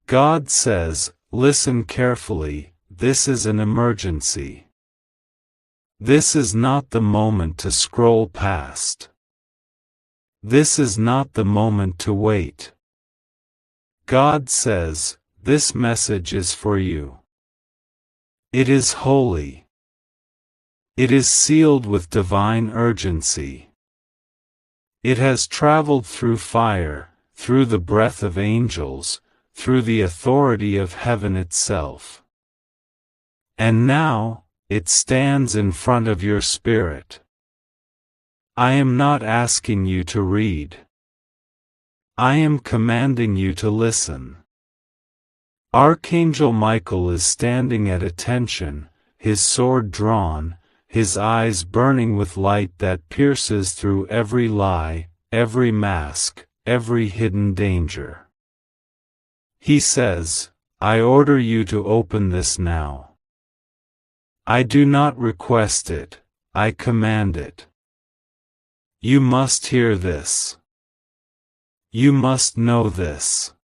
God says, listen carefully, this is an emergency. This is not the moment to scroll past. This is not the moment to wait. God says, this message is for you. It is holy. It is sealed with divine urgency. It has traveled through fire, through the breath of angels, through the authority of heaven itself. And now, it stands in front of your spirit. I am not asking you to read. I am commanding you to listen. Archangel Michael is standing at attention, his sword drawn, his eyes burning with light that pierces through every lie, every mask, every hidden danger. He says, I order you to open this now. I do not request it, I command it. You must hear this. You must know this.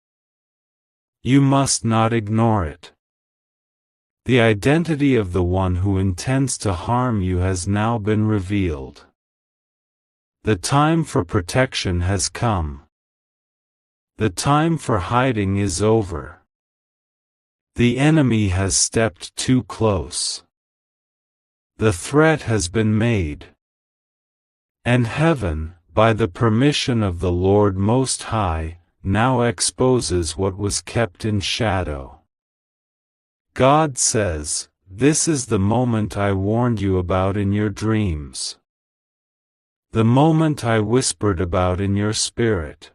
You must not ignore it. The identity of the one who intends to harm you has now been revealed. The time for protection has come. The time for hiding is over. The enemy has stepped too close. The threat has been made. And heaven, by the permission of the Lord Most High, now exposes what was kept in shadow. God says, this is the moment I warned you about in your dreams. The moment I whispered about in your spirit.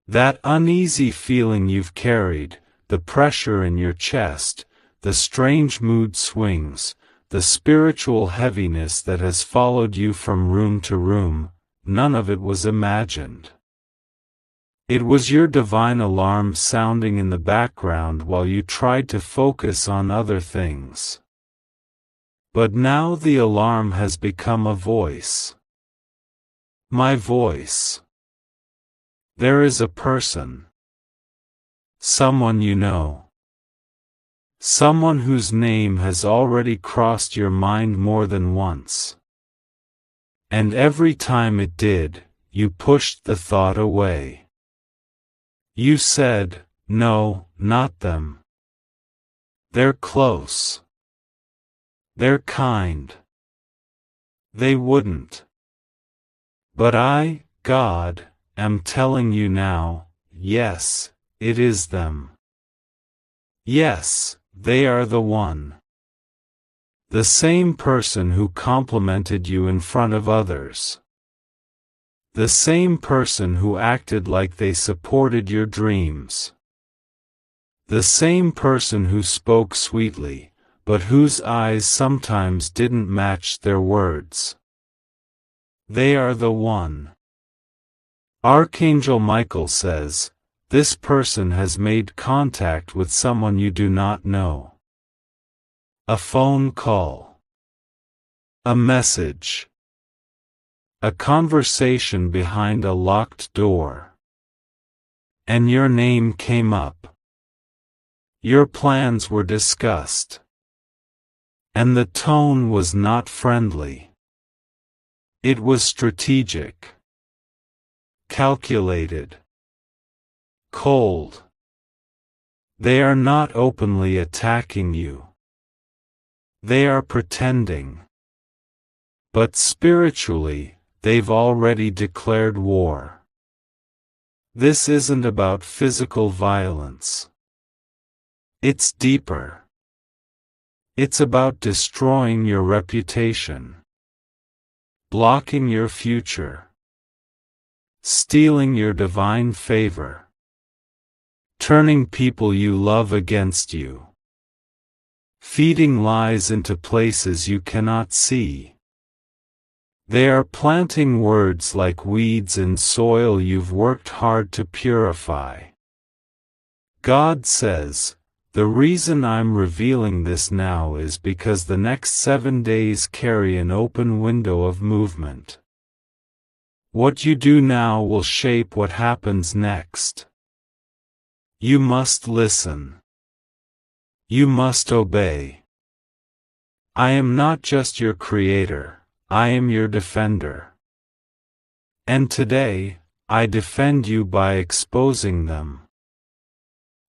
That uneasy feeling you've carried, the pressure in your chest, the strange mood swings, the spiritual heaviness that has followed you from room to room, none of it was imagined. It was your divine alarm sounding in the background while you tried to focus on other things. But now the alarm has become a voice. My voice. There is a person. Someone you know. Someone whose name has already crossed your mind more than once. And every time it did, you pushed the thought away. You said, no, not them. They're close. They're kind. They wouldn't. But I, God, am telling you now, yes, it is them. Yes, they are the one. The same person who complimented you in front of others. The same person who acted like they supported your dreams. The same person who spoke sweetly, but whose eyes sometimes didn't match their words. They are the one. Archangel Michael says, this person has made contact with someone you do not know. A phone call. A message. A conversation behind a locked door. And your name came up. Your plans were discussed. And the tone was not friendly. It was strategic. Calculated. Cold. They are not openly attacking you. They are pretending. But spiritually, they've already declared war. This isn't about physical violence. It's deeper. It's about destroying your reputation. Blocking your future. Stealing your divine favor. Turning people you love against you. Feeding lies into places you cannot see. They are planting words like weeds in soil you've worked hard to purify. God says, the reason I'm revealing this now is because the next 7 days carry an open window of movement. What you do now will shape what happens next. You must listen. You must obey. I am not just your creator, I am your defender. And today, I defend you by exposing them.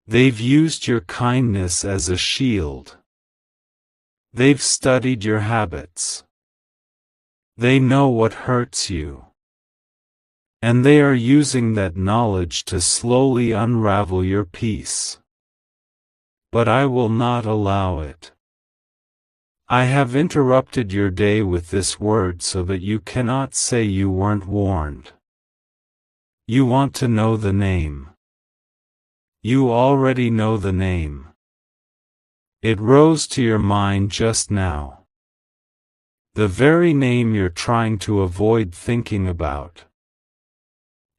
They've used your kindness as a shield. They've studied your habits. They know what hurts you. And they are using that knowledge to slowly unravel your peace. But I will not allow it. I have interrupted your day with this word so that you cannot say you weren't warned. You want to know the name. You already know the name. It rose to your mind just now. The very name you're trying to avoid thinking about.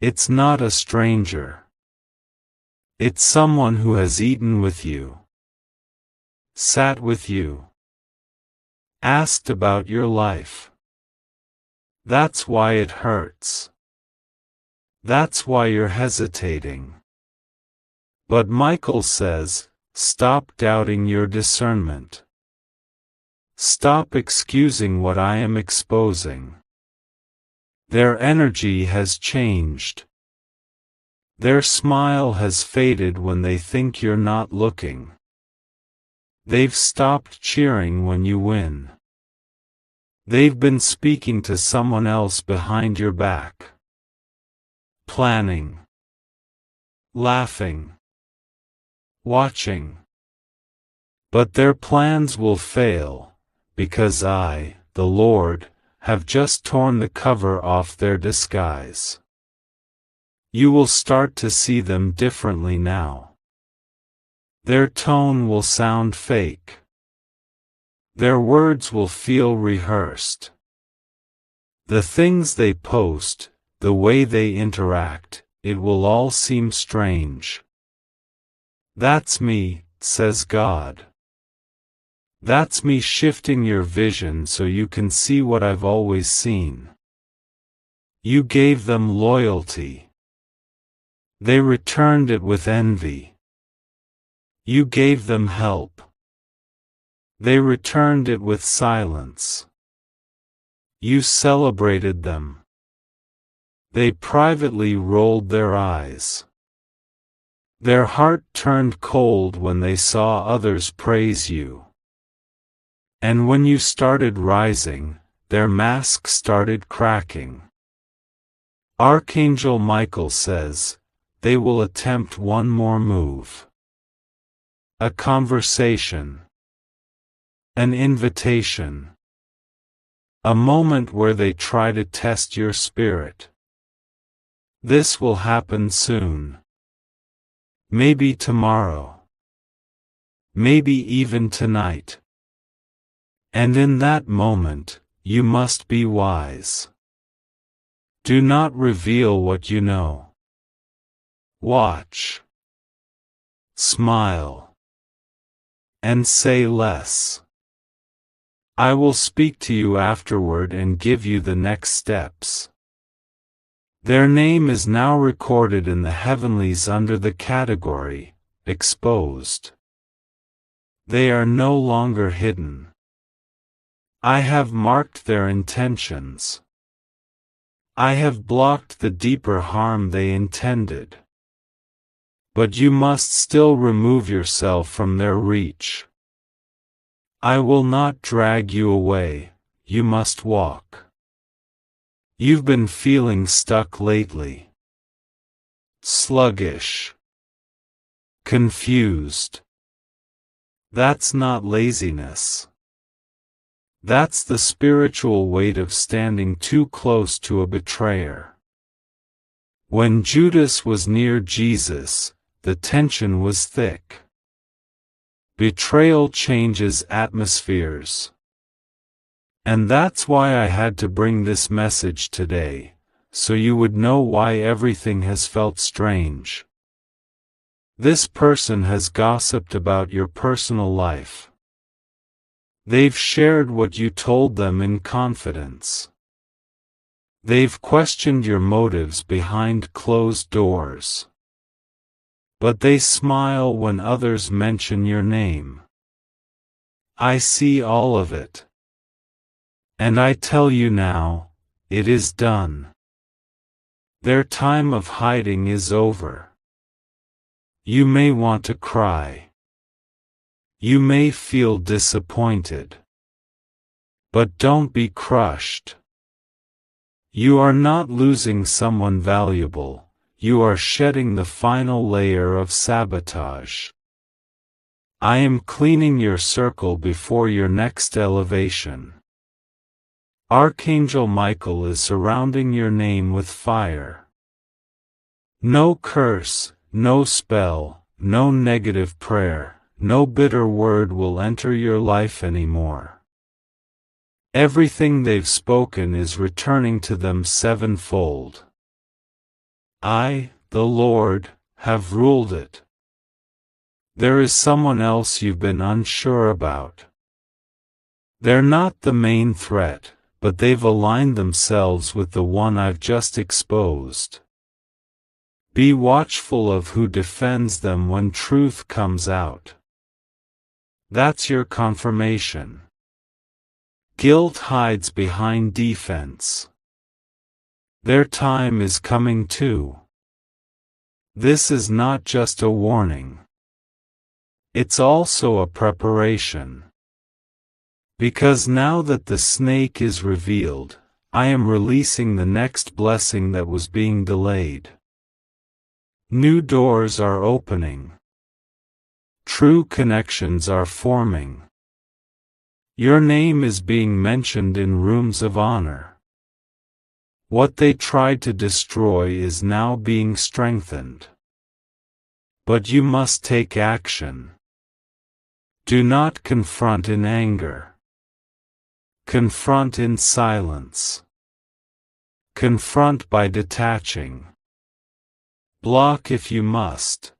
It's not a stranger. It's someone who has eaten with you, sat with you, asked about your life. That's why it hurts. That's why you're hesitating. But Michael says, stop doubting your discernment. Stop excusing what I am exposing. Their energy has changed. Their smile has faded when they think you're not looking. They've stopped cheering when you win. They've been speaking to someone else behind your back. Planning. Laughing. Watching. But their plans will fail, because I, the Lord, have just torn the cover off their disguise. You will start to see them differently now. Their tone will sound fake. Their words will feel rehearsed. The things they post, the way they interact, it will all seem strange. That's me, says God. That's me shifting your vision so you can see what I've always seen. You gave them loyalty. They returned it with envy. You gave them help. They returned it with silence. You celebrated them. They privately rolled their eyes. Their heart turned cold when they saw others praise you. And when you started rising, their masks started cracking. Archangel Michael says, they will attempt one more move. A conversation. An invitation. A moment where they try to test your spirit. This will happen soon. Maybe tomorrow. Maybe even tonight. And in that moment, you must be wise. Do not reveal what you know. Watch. Smile. And say less. I will speak to you afterward and give you the next steps. Their name is now recorded in the heavenlies under the category, exposed. They are no longer hidden. I have marked their intentions. I have blocked the deeper harm they intended. But you must still remove yourself from their reach. I will not drag you away, you must walk. You've been feeling stuck lately. Sluggish. Confused. That's not laziness. That's the spiritual weight of standing too close to a betrayer. When Judas was near Jesus, the tension was thick. Betrayal changes atmospheres. And that's why I had to bring this message today, so you would know why everything has felt strange. This person has gossiped about your personal life. They've shared what you told them in confidence. They've questioned your motives behind closed doors. but they smile when others mention your name. I see all of it. And I tell you now, it is done. Their time of hiding is over. You may want to cry. You may feel disappointed. But don't be crushed. You are not losing someone valuable, you are shedding the final layer of sabotage. I am cleaning your circle before your next elevation. Archangel Michael is surrounding your name with fire. No curse, no spell, no negative prayer, no bitter word will enter your life anymore. Everything they've spoken is returning to them sevenfold. I, the Lord, have ruled it. There is someone else you've been unsure about. They're not the main threat, but they've aligned themselves with the one I've just exposed. Be watchful of who defends them when truth comes out. That's your confirmation. Guilt hides behind defense. Their time is coming too. This is not just a warning. It's also a preparation. Because now that the snake is revealed, I am releasing the next blessing that was being delayed. New doors are opening. True connections are forming. Your name is being mentioned in rooms of honor. What they tried to destroy is now being strengthened. But you must take action. Do not confront in anger. Confront in silence. Confront by detaching. Block if you must.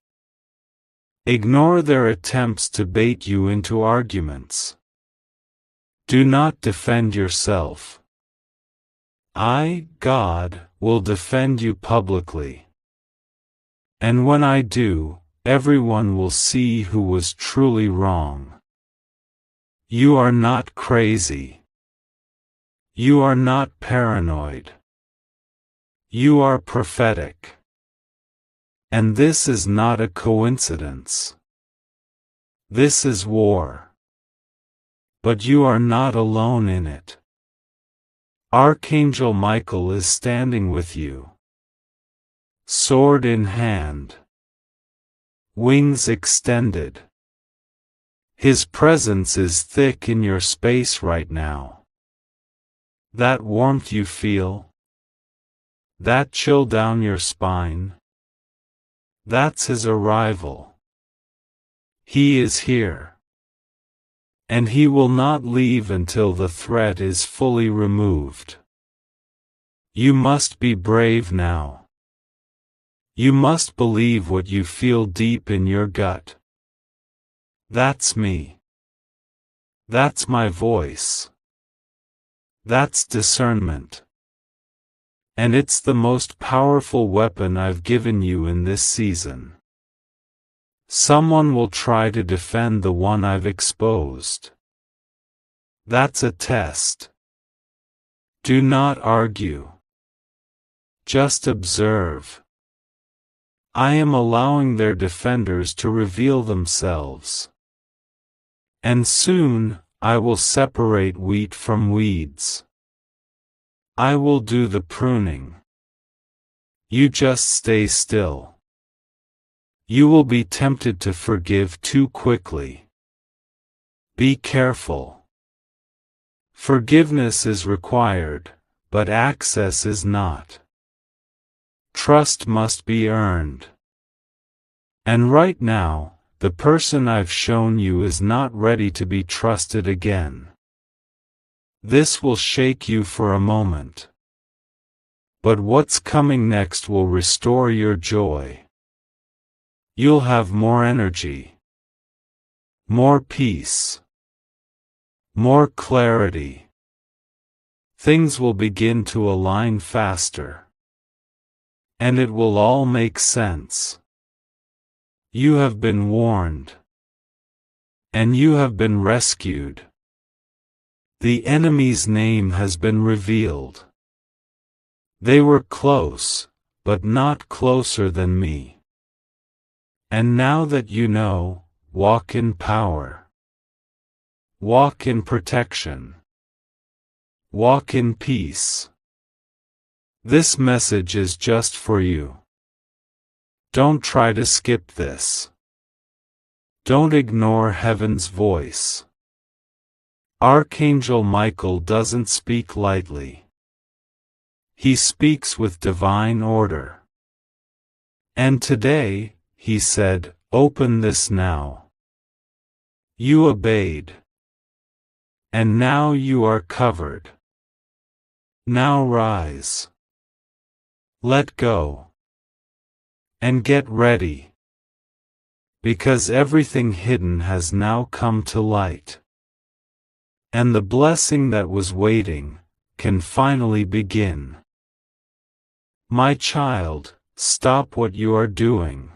Ignore their attempts to bait you into arguments. Do not defend yourself. I, God, will defend you publicly. And when I do, everyone will see who was truly wrong. You are not crazy. You are not paranoid. You are prophetic. And this is not a coincidence. This is war. But you are not alone in it. Archangel Michael is standing with you. Sword in hand. Wings extended. His presence is thick in your space right now. That warmth you feel? That chill down your spine? That's his arrival. He is here. And he will not leave until the threat is fully removed. You must be brave now. You must believe what you feel deep in your gut. That's me. That's my voice. That's discernment. And it's the most powerful weapon I've given you in this season. Someone will try to defend the one I've exposed. That's a test. Do not argue. Just observe. I am allowing their defenders to reveal themselves. And soon, I will separate wheat from weeds. I will do the pruning. You just stay still. You will be tempted to forgive too quickly. Be careful. Forgiveness is required, but access is not. Trust must be earned. And right now, the person I've shown you is not ready to be trusted again. This will shake you for a moment. But what's coming next will restore your joy. You'll have more energy, more peace, more clarity. Things will begin to align faster. And it will all make sense. You have been warned. And you have been rescued. The enemy's name has been revealed. They were close, but not closer than me. And now that you know, walk in power. Walk in protection. Walk in peace. This message is just for you. Don't try to skip this. Don't ignore heaven's voice. Archangel Michael doesn't speak lightly. He speaks with divine order. And today, he said, open this now. You obeyed. And now you are covered. Now rise. Let go. And get ready. Because everything hidden has now come to light. And the blessing that was waiting can finally begin. My child, stop what you are doing.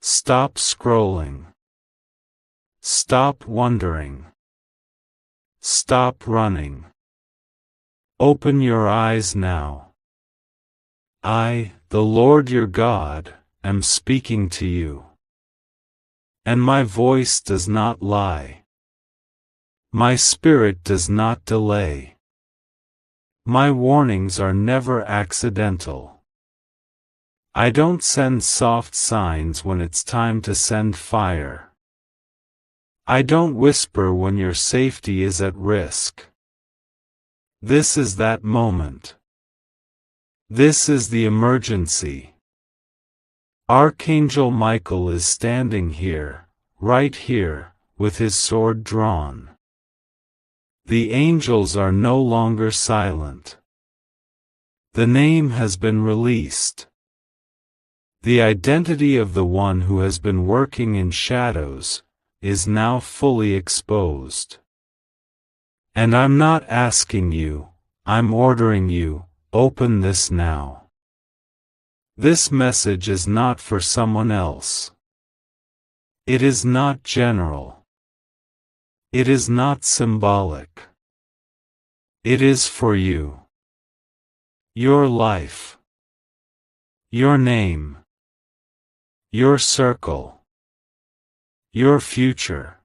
Stop scrolling. Stop wondering. Stop running. Open your eyes now. I, the Lord your God, am speaking to you. And my voice does not lie. My spirit does not delay. My warnings are never accidental. I don't send soft signs when it's time to send fire. I don't whisper when your safety is at risk. This is that moment. This is the emergency. Archangel Michael is standing here, right here, with his sword drawn. The angels are no longer silent. The name has been released. The identity of the one who has been working in shadows is now fully exposed. And I'm not asking you, I'm ordering you, open this now. This message is not for someone else. It is not general. It is not symbolic. It is for you. Your life. Your name. Your circle. Your future.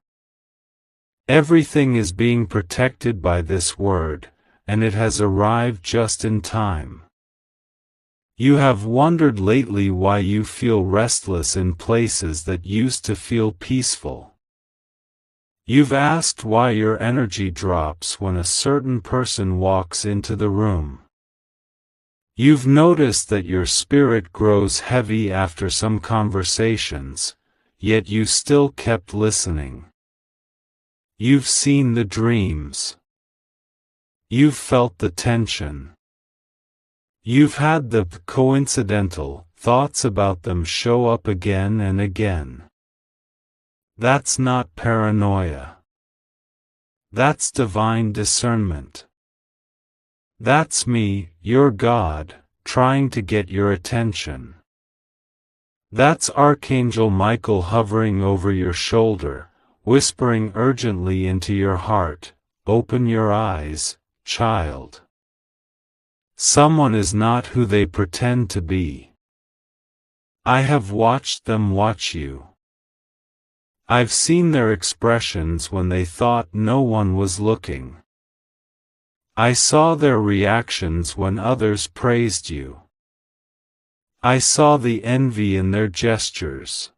Everything is being protected by this word, and it has arrived just in time. You have wondered lately why you feel restless in places that used to feel peaceful. You've asked why your energy drops when a certain person walks into the room. You've noticed that your spirit grows heavy after some conversations, yet you still kept listening. You've seen the dreams. You've felt the tension. You've had the coincidental thoughts about them show up again and again. That's not paranoia. That's divine discernment. That's me, your God, trying to get your attention. That's Archangel Michael hovering over your shoulder, whispering urgently into your heart, open your eyes, child. Someone is not who they pretend to be. I have watched them watch you. I've seen their expressions when they thought no one was looking. I saw their reactions when others praised you. I saw the envy in their gestures.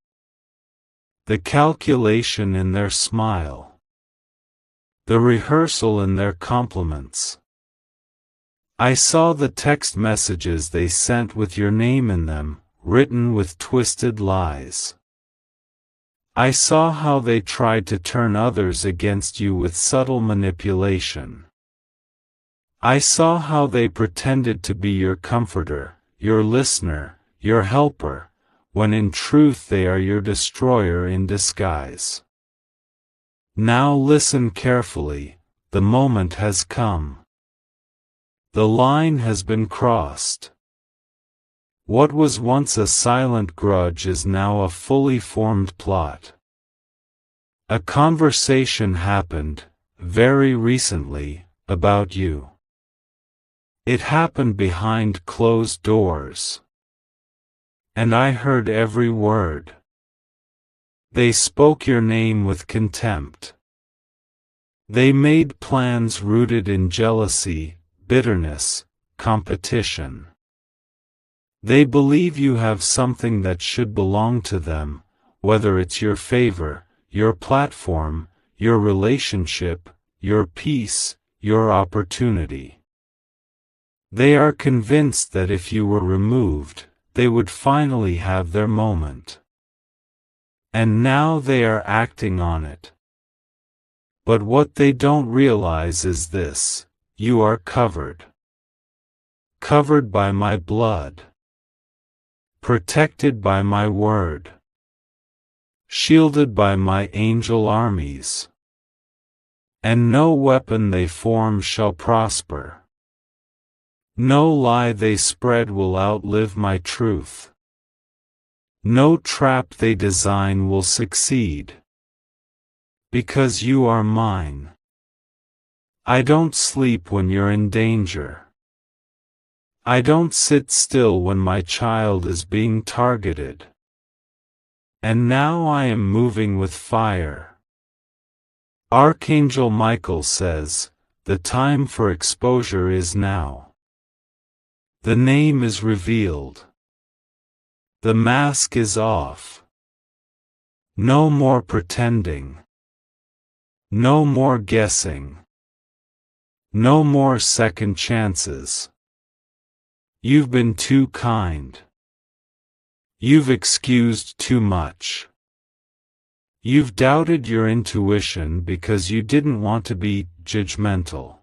The calculation in their smile. The rehearsal in their compliments. I saw the text messages they sent with your name in them, written with twisted lies. I saw how they tried to turn others against you with subtle manipulation. I saw how they pretended to be your comforter, your listener, your helper, when in truth they are your destroyer in disguise. Now listen carefully, the moment has come. The line has been crossed. What was once a silent grudge is now a fully formed plot. A conversation happened, very recently, about you. It happened behind closed doors. And I heard every word. They spoke your name with contempt. They made plans rooted in jealousy, bitterness, competition. They believe you have something that should belong to them, whether it's your favor, your platform, your relationship, your peace, your opportunity. They are convinced that if you were removed, they would finally have their moment. And now they are acting on it. But what they don't realize is this: you are covered. Covered by my blood. Protected by my word. Shielded by my angel armies. And no weapon they form shall prosper. No lie they spread will outlive my truth. No trap they design will succeed. Because you are mine. I don't sleep when you're in danger. I don't sit still when my child is being targeted. And now I am moving with fire. Archangel Michael says, the time for exposure is now. The name is revealed. The mask is off. No more pretending. No more guessing. No more second chances. You've been too kind. You've excused too much. You've doubted your intuition because you didn't want to be judgmental.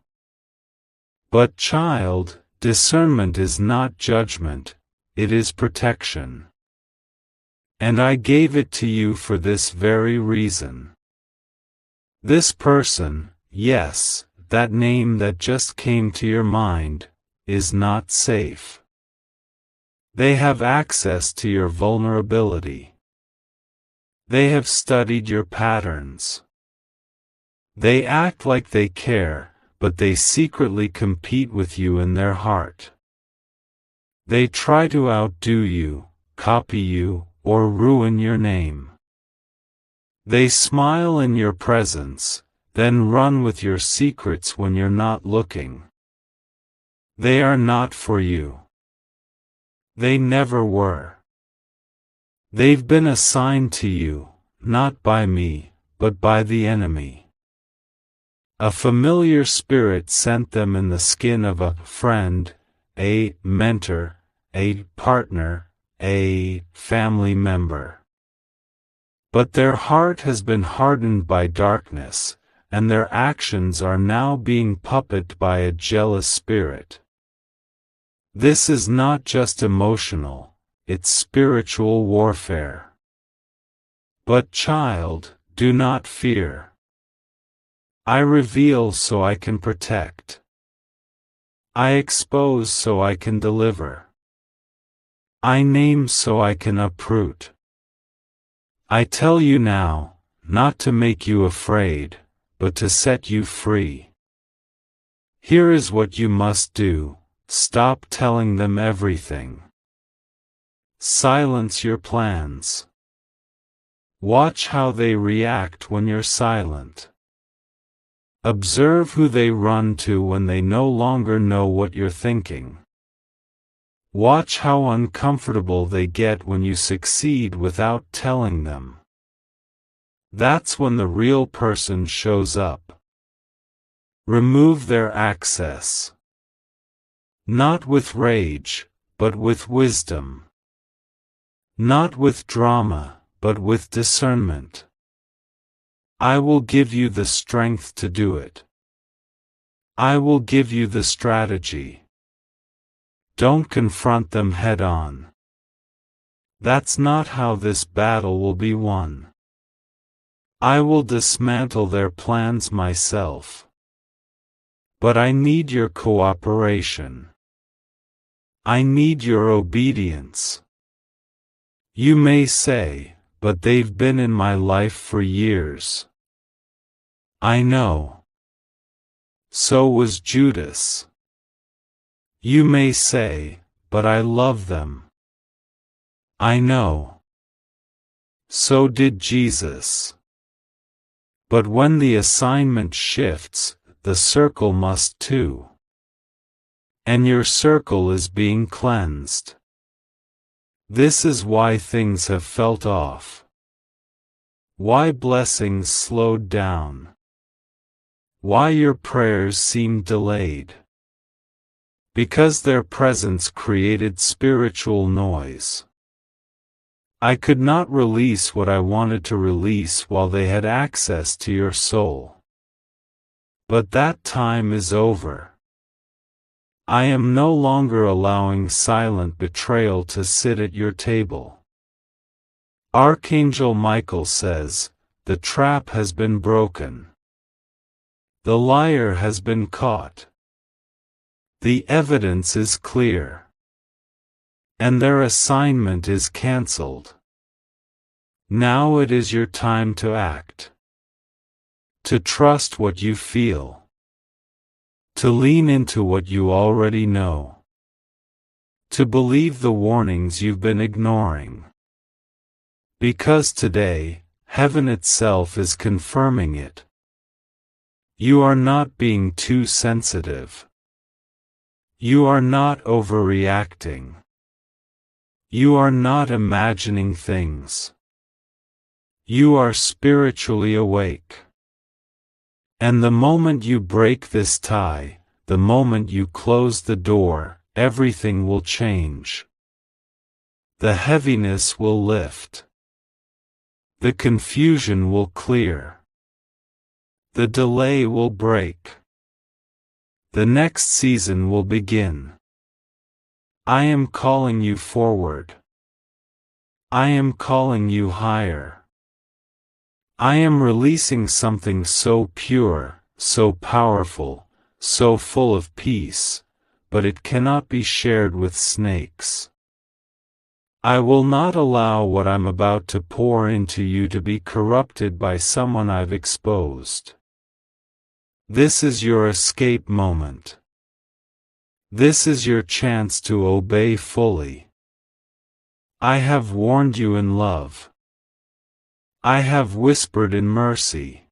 But child, discernment is not judgment, it is protection. And I gave it to you for this very reason. This person, yes, that name that just came to your mind, is not safe. They have access to your vulnerability. They have studied your patterns. They act like they care, but they secretly compete with you in their heart. They try to outdo you, copy you, or ruin your name. They smile in your presence, then run with your secrets when you're not looking. They are not for you. They never were. They've been assigned to you, not by me, but by the enemy. A familiar spirit sent them in the skin of a friend, a mentor, a partner, a family member. But their heart has been hardened by darkness, and their actions are now being puppeted by a jealous spirit. This is not just emotional, it's spiritual warfare. But child, do not fear. I reveal so I can protect. I expose so I can deliver. I name so I can uproot. I tell you now, not to make you afraid, but to set you free. Here is what you must do. Stop telling them everything. Silence your plans. Watch how they react when you're silent. Observe who they run to when they no longer know what you're thinking. Watch how uncomfortable they get when you succeed without telling them. That's when the real person shows up. Remove their access. Not with rage, but with wisdom. Not with drama, but with discernment. I will give you the strength to do it. I will give you the strategy. Don't confront them head on. That's not how this battle will be won. I will dismantle their plans myself. But I need your cooperation. I need your obedience. You may say, but they've been in my life for years. I know. So was Judas. You may say, but I love them. I know. So did Jesus. But when the assignment shifts, the circle must too. And your circle is being cleansed. This is why things have felt off. Why blessings slowed down. Why your prayers seemed delayed. Because their presence created spiritual noise. I could not release what I wanted to release while they had access to your soul. But that time is over. I am no longer allowing silent betrayal to sit at your table. Archangel Michael says, the trap has been broken. The liar has been caught. The evidence is clear. And their assignment is cancelled. Now it is your time to act. To trust what you feel. To lean into what you already know. To believe the warnings you've been ignoring. Because today, heaven itself is confirming it. You are not being too sensitive. You are not overreacting. You are not imagining things. You are spiritually awake. And the moment you break this tie, the moment you close the door, everything will change. The heaviness will lift. The confusion will clear. The delay will break. The next season will begin. I am calling you forward. I am calling you higher. I am releasing something so pure, so powerful, so full of peace, but it cannot be shared with snakes. I will not allow what I'm about to pour into you to be corrupted by someone I've exposed. This is your escape moment. This is your chance to obey fully. I have warned you in love. I have whispered in mercy.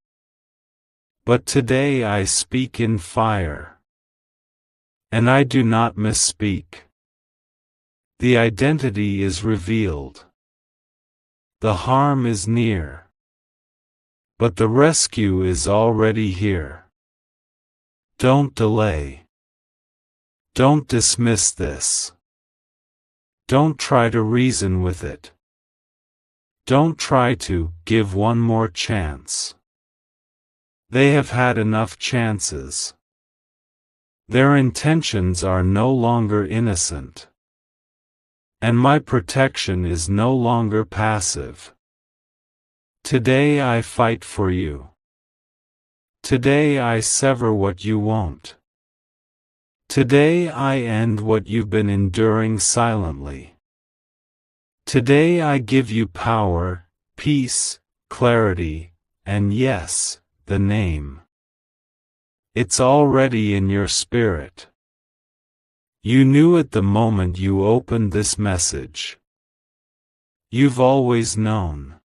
But today I speak in fire. And I do not misspeak. The identity is revealed. The harm is near. But the rescue is already here. Don't delay. Don't dismiss this. Don't try to reason with it. Don't try to give one more chance. They have had enough chances. Their intentions are no longer innocent. And my protection is no longer passive. Today I fight for you. Today I sever what you won't. Today I end what you've been enduring silently. Today I give you power, peace, clarity, and yes, the name. It's already in your spirit. You knew it the moment you opened this message. You've always known.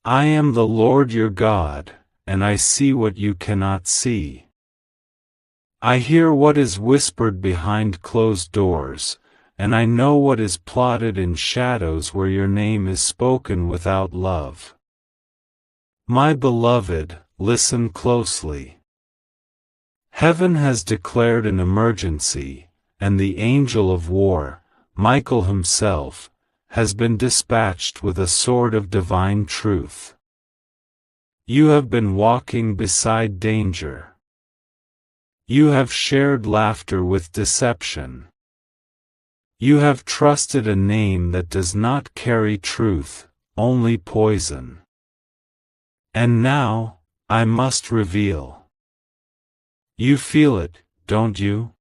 I am the Lord your God, and I see what you cannot see. I hear what is whispered behind closed doors, and I know what is plotted in shadows where your name is spoken without love. My beloved, listen closely. Heaven has declared an emergency, and the angel of war, Michael himself, has been dispatched with a sword of divine truth. You have been walking beside danger. You have shared laughter with deception. You have trusted a name that does not carry truth, only poison. And now, I must reveal. You feel it, don't you?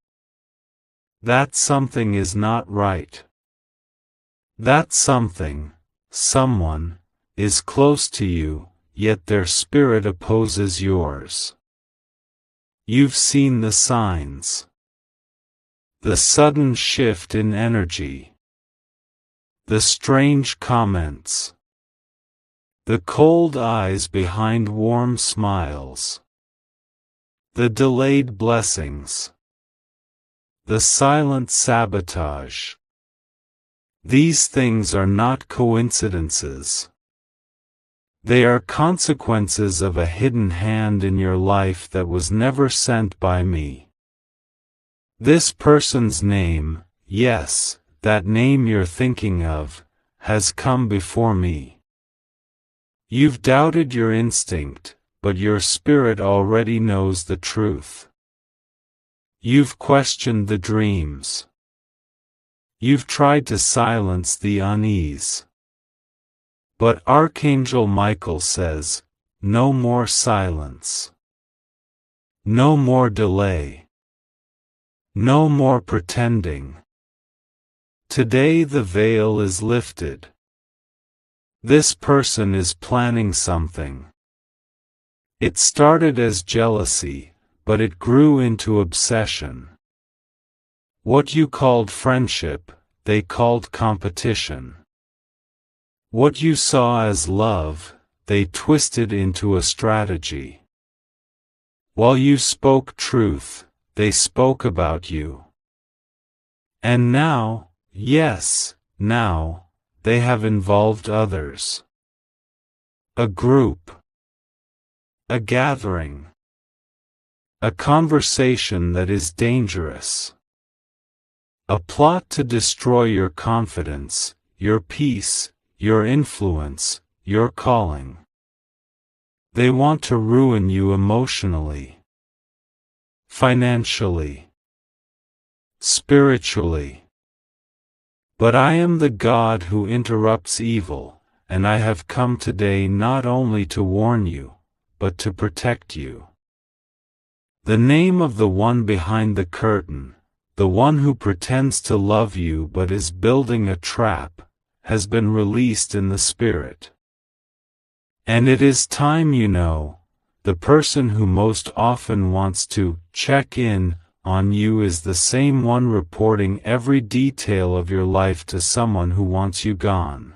That something is not right. That something, someone, is close to you, yet their spirit opposes yours. You've seen the signs. The sudden shift in energy. The strange comments. The cold eyes behind warm smiles. The delayed blessings. The silent sabotage. These things are not coincidences. They are consequences of a hidden hand in your life that was never sent by me. This person's name, yes, that name you're thinking of, has come before me. You've doubted your instinct, but your spirit already knows the truth. You've questioned the dreams. You've tried to silence the unease. But Archangel Michael says, no more silence. No more delay. No more pretending. Today the veil is lifted. This person is planning something. It started as jealousy, but it grew into obsession. What you called friendship, they called competition. What you saw as love, they twisted into a strategy. While you spoke truth, they spoke about you. And now, yes, now, they have involved others. A group. A gathering. A conversation that is dangerous. A plot to destroy your confidence, your peace, your influence, your calling. They want to ruin you emotionally, financially, spiritually. But I am the God who interrupts evil, and I have come today not only to warn you, but to protect you. The name of the one behind the curtain, the one who pretends to love you but is building a trap, has been released in the spirit. And it is time you know, the person who most often wants to check in on you is the same one reporting every detail of your life to someone who wants you gone.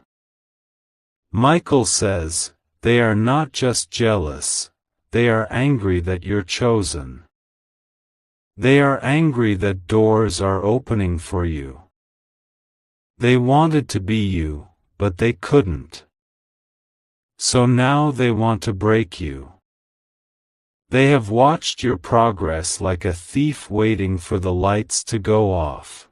Michael says, they are not just jealous, they are angry that you're chosen. They are angry that doors are opening for you. They wanted to be you, but they couldn't. So now they want to break you. They have watched your progress like a thief waiting for the lights to go off.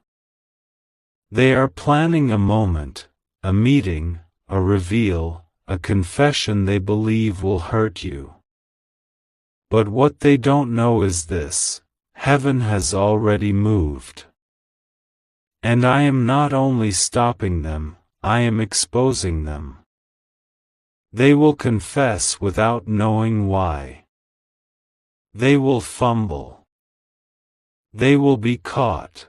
They are planning a moment, a meeting, a reveal, a confession they believe will hurt you. But what they don't know is this: heaven has already moved. And I am not only stopping them, I am exposing them. They will confess without knowing why. They will fumble. They will be caught.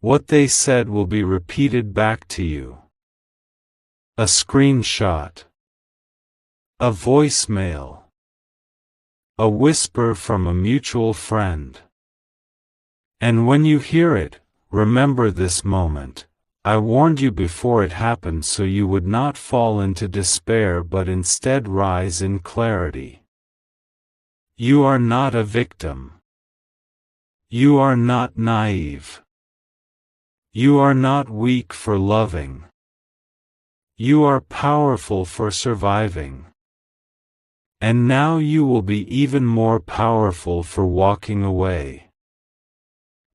What they said will be repeated back to you. A screenshot. A voicemail. A whisper from a mutual friend. And when you hear it, remember this moment. I warned you before it happened so you would not fall into despair but instead rise in clarity. You are not a victim. You are not naive. You are not weak for loving. You are powerful for surviving. And now you will be even more powerful for walking away.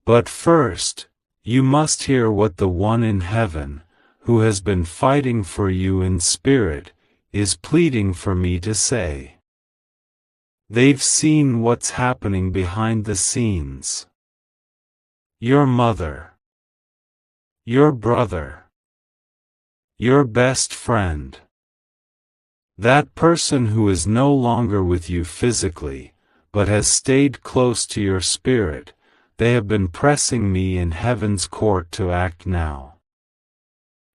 But first, you must hear what the one in heaven, who has been fighting for you in spirit, is pleading for me to say. They've seen what's happening behind the scenes. Your mother. Your brother. Your best friend. That person who is no longer with you physically, but has stayed close to your spirit, they have been pressing me in heaven's court to act now.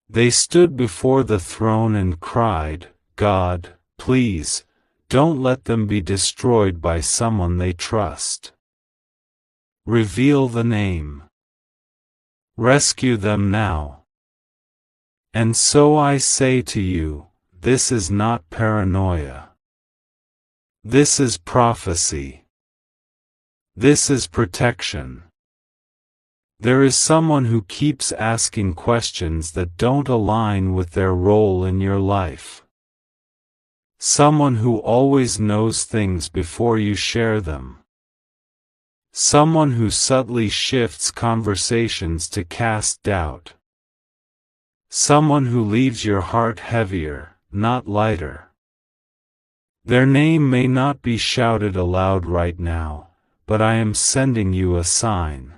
They stood before the throne and cried, God, please, don't let them be destroyed by someone they trust. Reveal the name. Rescue them now. And so I say to you, this is not paranoia. This is prophecy. This is protection. There is someone who keeps asking questions that don't align with their role in your life. Someone who always knows things before you share them. Someone who subtly shifts conversations to cast doubt. Someone who leaves your heart heavier, not lighter. Their name may not be shouted aloud right now, but I am sending you a sign.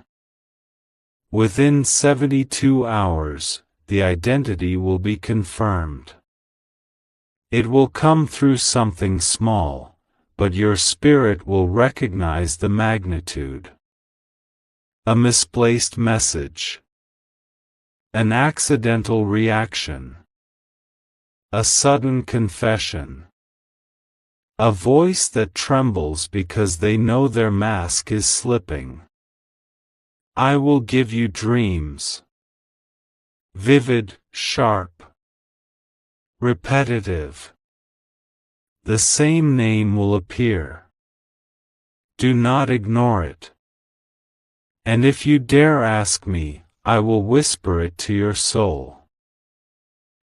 Within 72 hours, the identity will be confirmed. It will come through something small, but your spirit will recognize the magnitude. A misplaced message. An accidental reaction. A sudden confession. A voice that trembles because they know their mask is slipping. I will give you dreams. Vivid, sharp. Repetitive. The same name will appear. Do not ignore it. And if you dare ask me, I will whisper it to your soul.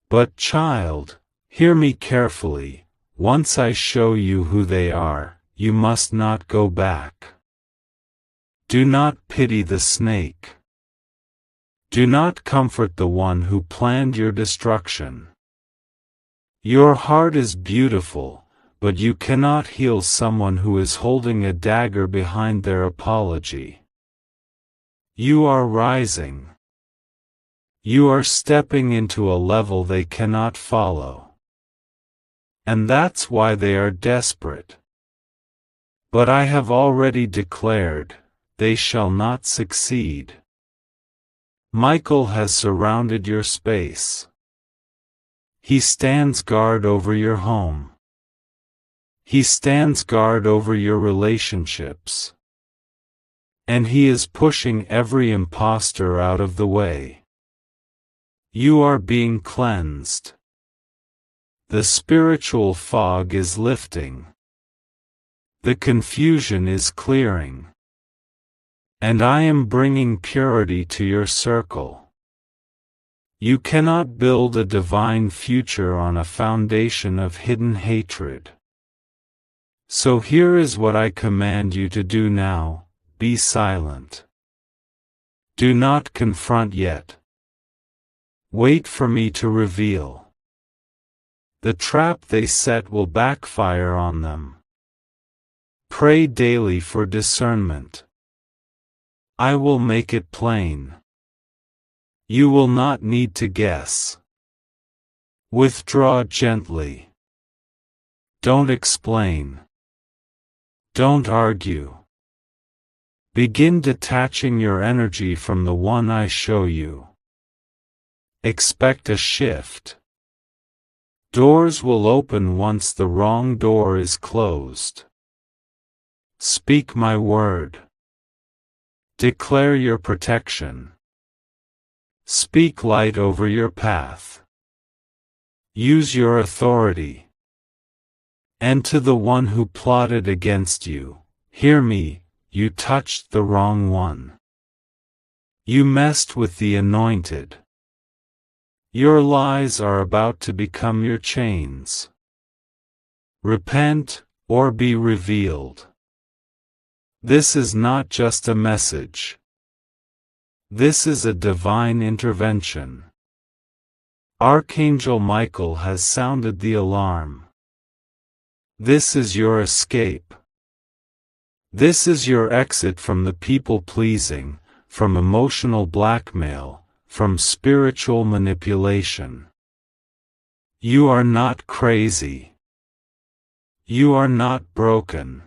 But child, hear me carefully, once I show you who they are, you must not go back. Do not pity the snake. Do not comfort the one who planned your destruction. Your heart is beautiful, but you cannot heal someone who is holding a dagger behind their apology. You are rising. You are stepping into a level they cannot follow. And that's why they are desperate. But I have already declared, they shall not succeed. Michael has surrounded your space. He stands guard over your home. He stands guard over your relationships. And he is pushing every imposter out of the way. You are being cleansed. The spiritual fog is lifting. The confusion is clearing. And I am bringing purity to your circle. You cannot build a divine future on a foundation of hidden hatred. So here is what I command you to do now, be silent. Do not confront yet. Wait for me to reveal. The trap they set will backfire on them. Pray daily for discernment. I will make it plain. You will not need to guess. Withdraw gently. Don't explain. Don't argue. Begin detaching your energy from the one I show you. Expect a shift. Doors will open once the wrong door is closed. Speak my word. Declare your protection. Speak light over your path. Use your authority. And to the one who plotted against you, hear me, you touched the wrong one. You messed with the anointed. Your lies are about to become your chains. Repent, or be revealed. This is not just a message. This is a divine intervention. Archangel Michael has sounded the alarm. This is your escape. This is your exit from the people-pleasing, from emotional blackmail, from spiritual manipulation. You are not crazy. You are not broken.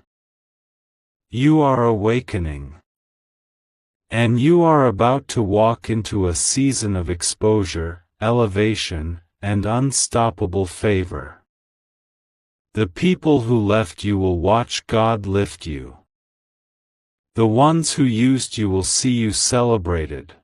You are awakening. And you are about to walk into a season of exposure, elevation, and unstoppable favor. The people who left you will watch God lift you. The ones who used you will see you celebrated.